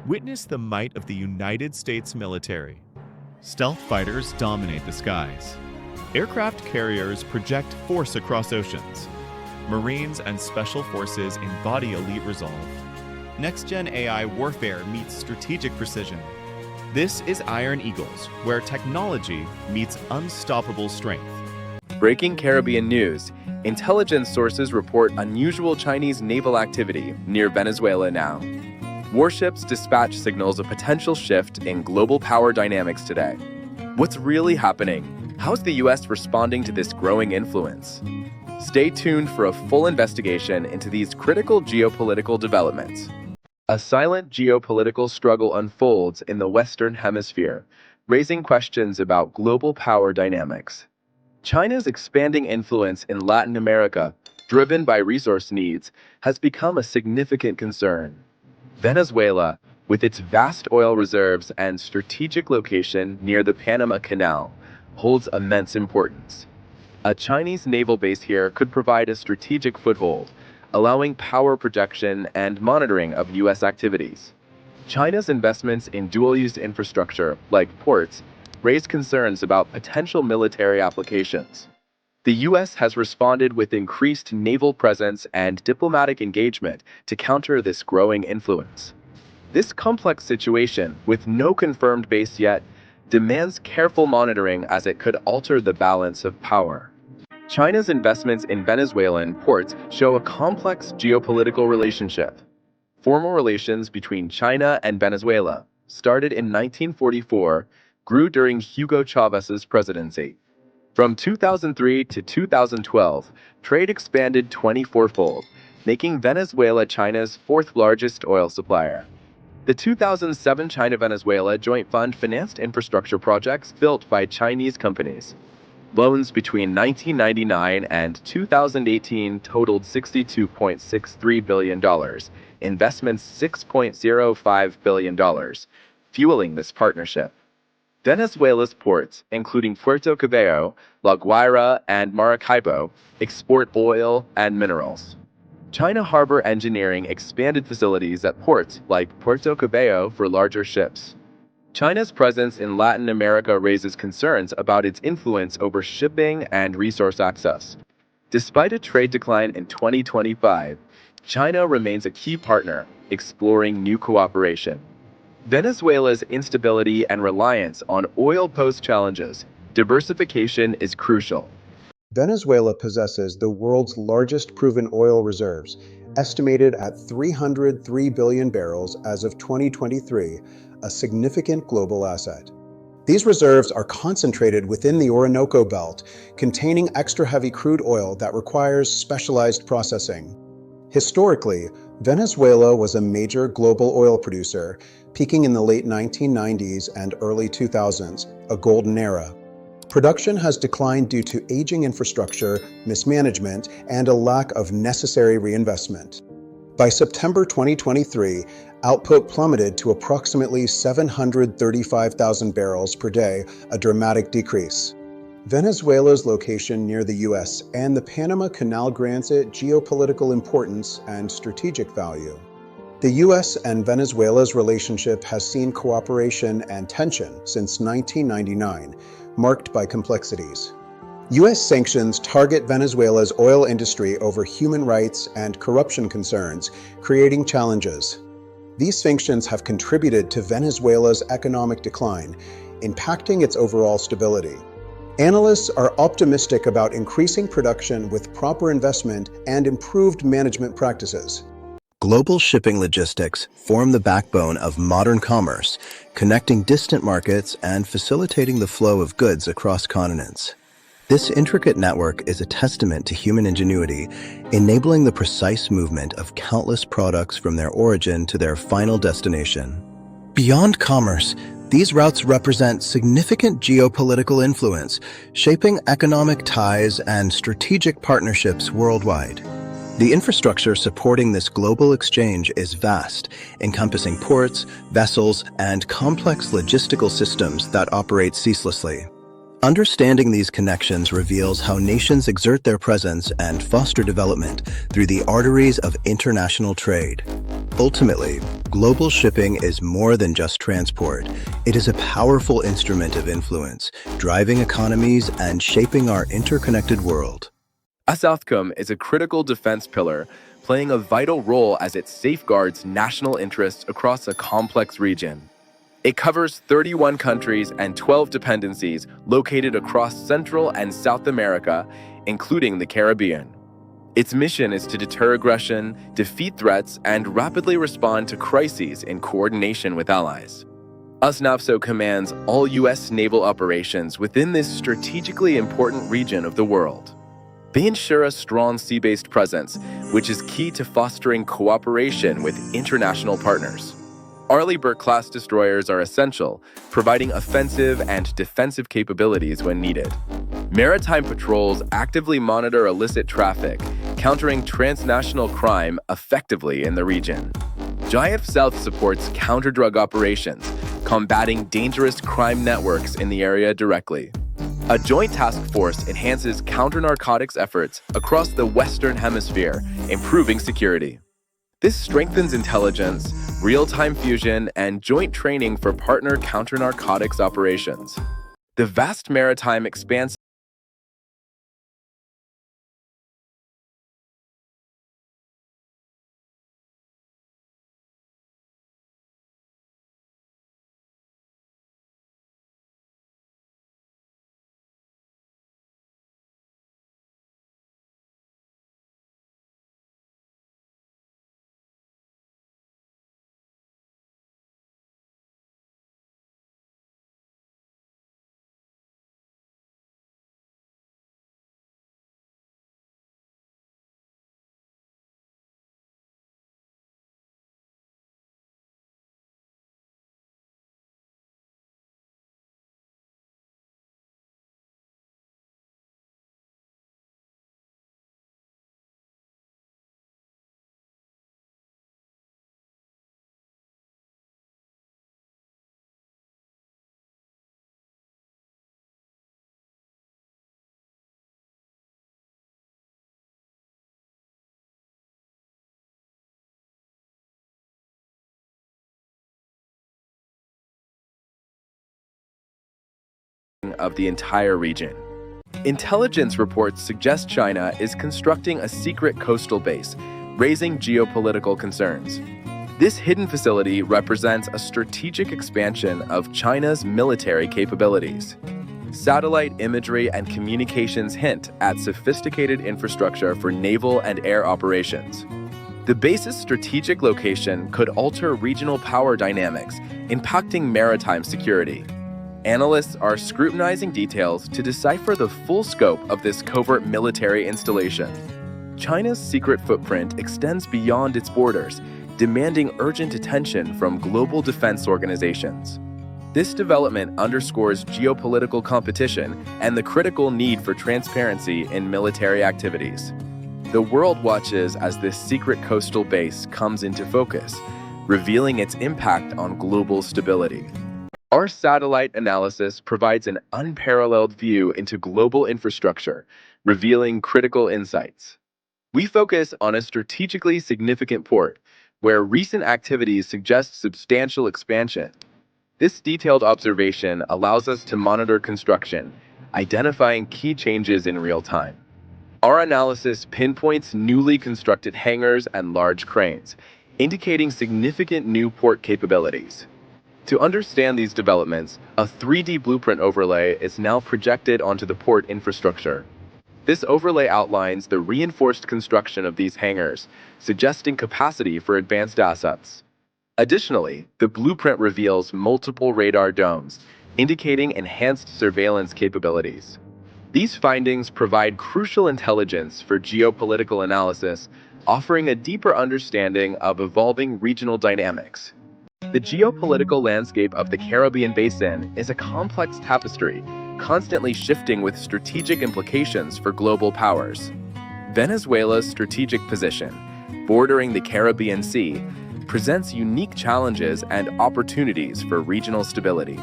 Witness the might of the United States military. Stealth fighters dominate the skies. Aircraft carriers project force across oceans. Marines and special forces embody elite resolve. Next-gen AI warfare meets strategic precision. This is Iron Eagles, where technology meets unstoppable strength. Breaking Caribbean news. Intelligence sources report unusual Chinese naval activity near Venezuela now. Warships dispatch signals a potential shift in global power dynamics today. What's really happening? How's the US responding to this growing influence? Stay tuned for a full investigation into these critical geopolitical developments. A silent geopolitical struggle unfolds in the Western Hemisphere, raising questions about global power dynamics. China's expanding influence in Latin America, driven by resource needs, has become a significant concern. Venezuela, with its vast oil reserves and strategic location near the Panama Canal, holds immense importance. A Chinese naval base here could provide a strategic foothold, allowing power projection and monitoring of U.S. activities. China's investments in dual-use infrastructure, like ports, raise concerns about potential military applications. The U.S. has responded with increased naval presence and diplomatic engagement to counter this growing influence. This complex situation, with no confirmed base yet, demands careful monitoring as it could alter the balance of power. China's investments in Venezuelan ports show a complex geopolitical relationship. Formal relations between China and Venezuela, started in 1944, grew during Hugo Chávez's presidency. From 2003 to 2012, trade expanded 24-fold, making Venezuela China's fourth-largest oil supplier. The 2007 China-Venezuela Joint Fund financed infrastructure projects built by Chinese companies. Loans between 1999 and 2018 totaled $62.63 billion, investments $6.05 billion, fueling this partnership. Venezuela's ports, including Puerto Cabello, La Guaira, and Maracaibo, export oil and minerals. China Harbor Engineering expanded facilities at ports like Puerto Cabello for larger ships. China's presence in Latin America raises concerns about its influence over shipping and resource access. Despite a trade decline in 2025, China remains a key partner, exploring new cooperation. Venezuela's instability and reliance on oil pose challenges. Diversification is crucial. Venezuela possesses the world's largest proven oil reserves, estimated at 303 billion barrels as of 2023, a significant global asset. These reserves are concentrated within the Orinoco Belt, containing extra-heavy crude oil that requires specialized processing. Historically, Venezuela was a major global oil producer, peaking in the late 1990s and early 2000s, a golden era. Production has declined due to aging infrastructure, mismanagement, and a lack of necessary reinvestment. By September 2023, output plummeted to approximately 735,000 barrels per day, a dramatic decrease. Venezuela's location near the U.S. and the Panama Canal grants it geopolitical importance and strategic value. The U.S. and Venezuela's relationship has seen cooperation and tension since 1999, marked by complexities. U.S. sanctions target Venezuela's oil industry over human rights and corruption concerns, creating challenges. These sanctions have contributed to Venezuela's economic decline, impacting its overall stability. Analysts are optimistic about increasing production with proper investment and improved management practices. Global shipping logistics form the backbone of modern commerce, connecting distant markets and facilitating the flow of goods across continents. This intricate network is a testament to human ingenuity, enabling the precise movement of countless products from their origin to their final destination. Beyond commerce, these routes represent significant geopolitical influence, shaping economic ties and strategic partnerships worldwide. The infrastructure supporting this global exchange is vast, encompassing ports, vessels, and complex logistical systems that operate ceaselessly. Understanding these connections reveals how nations exert their presence and foster development through the arteries of international trade. Ultimately, global shipping is more than just transport. It is a powerful instrument of influence, driving economies and shaping our interconnected world. Southcom is a critical defense pillar, playing a vital role as it safeguards national interests across a complex region. It covers 31 countries and 12 dependencies located across Central and South America, including the Caribbean. Its mission is to deter aggression, defeat threats, and rapidly respond to crises in coordination with allies. USNAVSO commands all U.S. naval operations within this strategically important region of the world. They ensure a strong sea-based presence, which is key to fostering cooperation with international partners. Arleigh Burke-class destroyers are essential, providing offensive and defensive capabilities when needed. Maritime patrols actively monitor illicit traffic, countering transnational crime effectively in the region. Giant South supports counter-drug operations, combating dangerous crime networks in the area directly. A joint task force enhances counter-narcotics efforts across the Western Hemisphere, improving security. This strengthens intelligence, real-time fusion, and joint training for partner counter-narcotics operations. The vast maritime expanse of the entire region. Intelligence reports suggest China is constructing a secret coastal base, raising geopolitical concerns. This hidden facility represents a strategic expansion of China's military capabilities. Satellite imagery and communications hint at sophisticated infrastructure for naval and air operations. The base's strategic location could alter regional power dynamics, impacting maritime security. Analysts are scrutinizing details to decipher the full scope of this covert military installation. China's secret footprint extends beyond its borders, demanding urgent attention from global defense organizations. This development underscores geopolitical competition and the critical need for transparency in military activities. The world watches as this secret coastal base comes into focus, revealing its impact on global stability. Our satellite analysis provides an unparalleled view into global infrastructure, revealing critical insights. We focus on a strategically significant port, where recent activities suggest substantial expansion. This detailed observation allows us to monitor construction, identifying key changes in real time. Our analysis pinpoints newly constructed hangars and large cranes, indicating significant new port capabilities. To understand these developments, a 3D blueprint overlay is now projected onto the port infrastructure. This overlay outlines the reinforced construction of these hangars, suggesting capacity for advanced assets. Additionally, the blueprint reveals multiple radar domes, indicating enhanced surveillance capabilities. These findings provide crucial intelligence for geopolitical analysis, offering a deeper understanding of evolving regional dynamics. The geopolitical landscape of the Caribbean Basin is a complex tapestry, constantly shifting with strategic implications for global powers. Venezuela's strategic position, bordering the Caribbean Sea, presents unique challenges and opportunities for regional stability.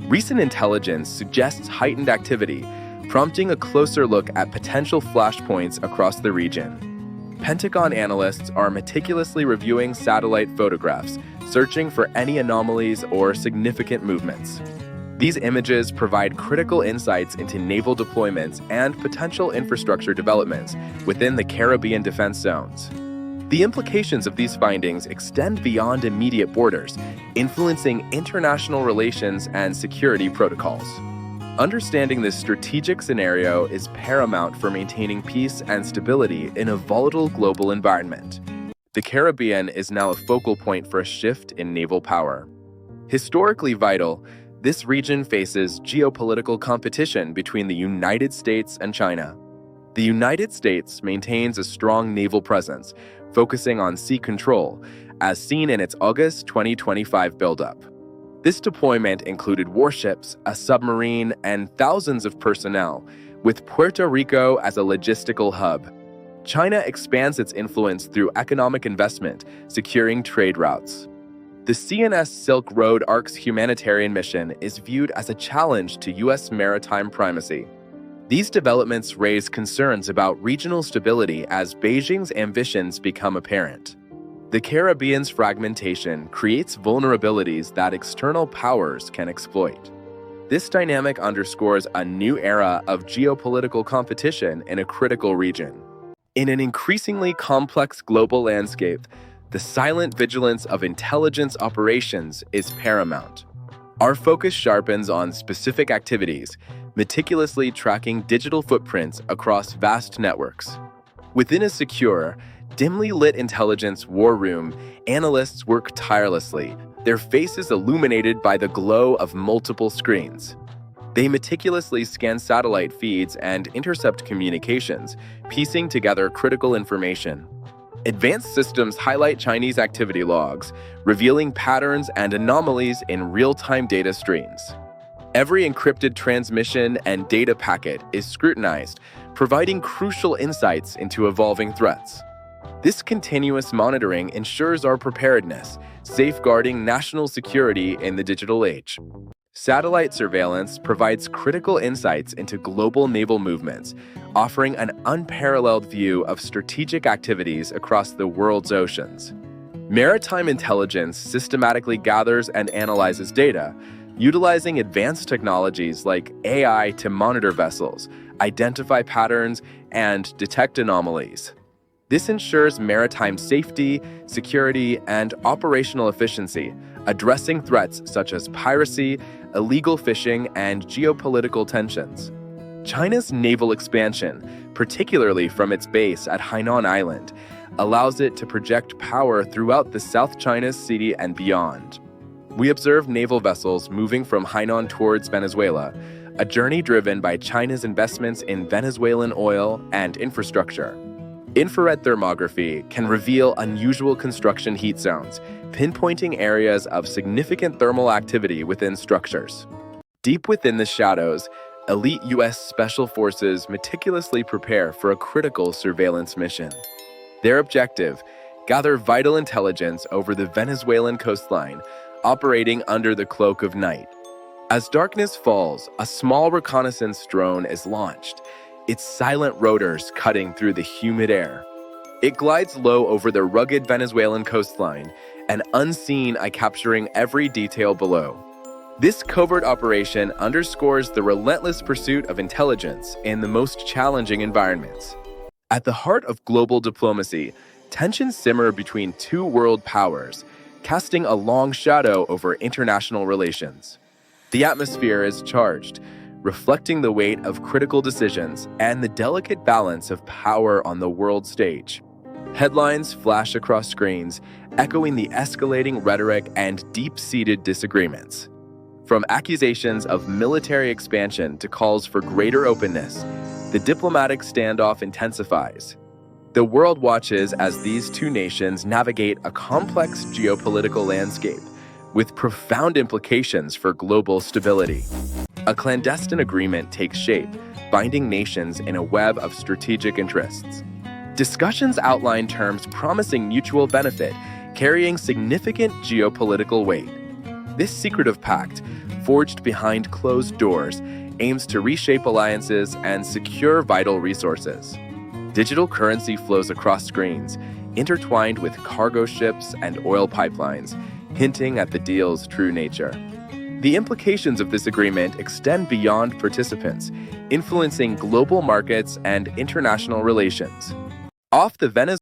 Recent intelligence suggests heightened activity, prompting a closer look at potential flashpoints across the region. Pentagon analysts are meticulously reviewing satellite photographs, searching for any anomalies or significant movements. These images provide critical insights into naval deployments and potential infrastructure developments within the Caribbean defense zones. The implications of these findings extend beyond immediate borders, influencing international relations and security protocols. Understanding this strategic scenario is paramount for maintaining peace and stability in a volatile global environment. The Caribbean is now a focal point for a shift in naval power. Historically vital, this region faces geopolitical competition between the United States and China. The United States maintains a strong naval presence, focusing on sea control, as seen in its August 2025 buildup. This deployment included warships, a submarine, and thousands of personnel, with Puerto Rico as a logistical hub. China expands its influence through economic investment, securing trade routes. The CNS Silk Road Ark's humanitarian mission is viewed as a challenge to U.S. maritime primacy. These developments raise concerns about regional stability as Beijing's ambitions become apparent. The Caribbean's fragmentation creates vulnerabilities that external powers can exploit. This dynamic underscores a new era of geopolitical competition in a critical region. In an increasingly complex global landscape, the silent vigilance of intelligence operations is paramount. Our focus sharpens on specific activities, meticulously tracking digital footprints across vast networks. Within a secure, dimly lit intelligence war room, analysts work tirelessly, their faces illuminated by the glow of multiple screens. They meticulously scan satellite feeds and intercept communications, piecing together critical information. Advanced systems highlight Chinese activity logs, revealing patterns and anomalies in real-time data streams. Every encrypted transmission and data packet is scrutinized, providing crucial insights into evolving threats. This continuous monitoring ensures our preparedness, safeguarding national security in the digital age. Satellite surveillance provides critical insights into global naval movements, offering an unparalleled view of strategic activities across the world's oceans. Maritime intelligence systematically gathers and analyzes data, utilizing advanced technologies like AI to monitor vessels, identify patterns, and detect anomalies. This ensures maritime safety, security, and operational efficiency, addressing threats such as piracy, illegal fishing, and geopolitical tensions. China's naval expansion, particularly from its base at Hainan Island, allows it to project power throughout the South China Sea and beyond. We observe naval vessels moving from Hainan towards Venezuela, a journey driven by China's investments in Venezuelan oil and infrastructure. Infrared thermography can reveal unusual construction heat zones, pinpointing areas of significant thermal activity within structures. Deep within the shadows, elite U.S. Special Forces meticulously prepare for a critical surveillance mission. Their objective: gather vital intelligence over the Venezuelan coastline, operating under the cloak of night. As darkness falls, a small reconnaissance drone is launched, its silent rotors cutting through the humid air. It glides low over the rugged Venezuelan coastline, an unseen eye capturing every detail below. This covert operation underscores the relentless pursuit of intelligence in the most challenging environments. At the heart of global diplomacy, tensions simmer between two world powers, casting a long shadow over international relations. The atmosphere is charged, reflecting the weight of critical decisions and the delicate balance of power on the world stage. Headlines flash across screens, echoing the escalating rhetoric and deep-seated disagreements. From accusations of military expansion to calls for greater openness, the diplomatic standoff intensifies. The world watches as these two nations navigate a complex geopolitical landscape with profound implications for global stability. A clandestine agreement takes shape, binding nations in a web of strategic interests. Discussions outline terms promising mutual benefit, carrying significant geopolitical weight. This secretive pact, forged behind closed doors, aims to reshape alliances and secure vital resources. Digital currency flows across screens, intertwined with cargo ships and oil pipelines, hinting at the deal's true nature. The implications of this agreement extend beyond participants, influencing global markets and international relations. Off the Venezuela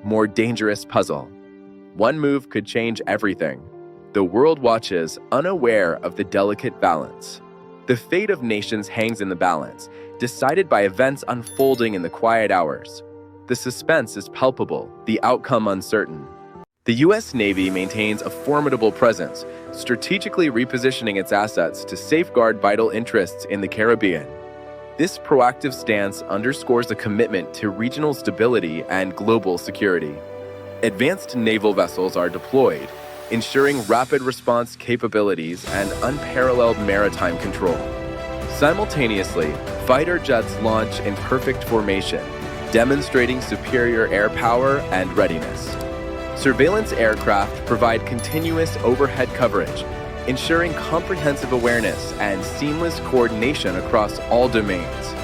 more dangerous puzzle. One move could change everything. The world watches, unaware of the delicate balance. The fate of nations hangs in the balance, decided by events unfolding in the quiet hours. The suspense is palpable, the outcome uncertain. The U.S. Navy maintains a formidable presence, strategically repositioning its assets to safeguard vital interests in the Caribbean. This proactive stance underscores a commitment to regional stability and global security. Advanced naval vessels are deployed, ensuring rapid response capabilities and unparalleled maritime control. Simultaneously, fighter jets launch in perfect formation, demonstrating superior air power and readiness. Surveillance aircraft provide continuous overhead coverage, ensuring comprehensive awareness and seamless coordination across all domains.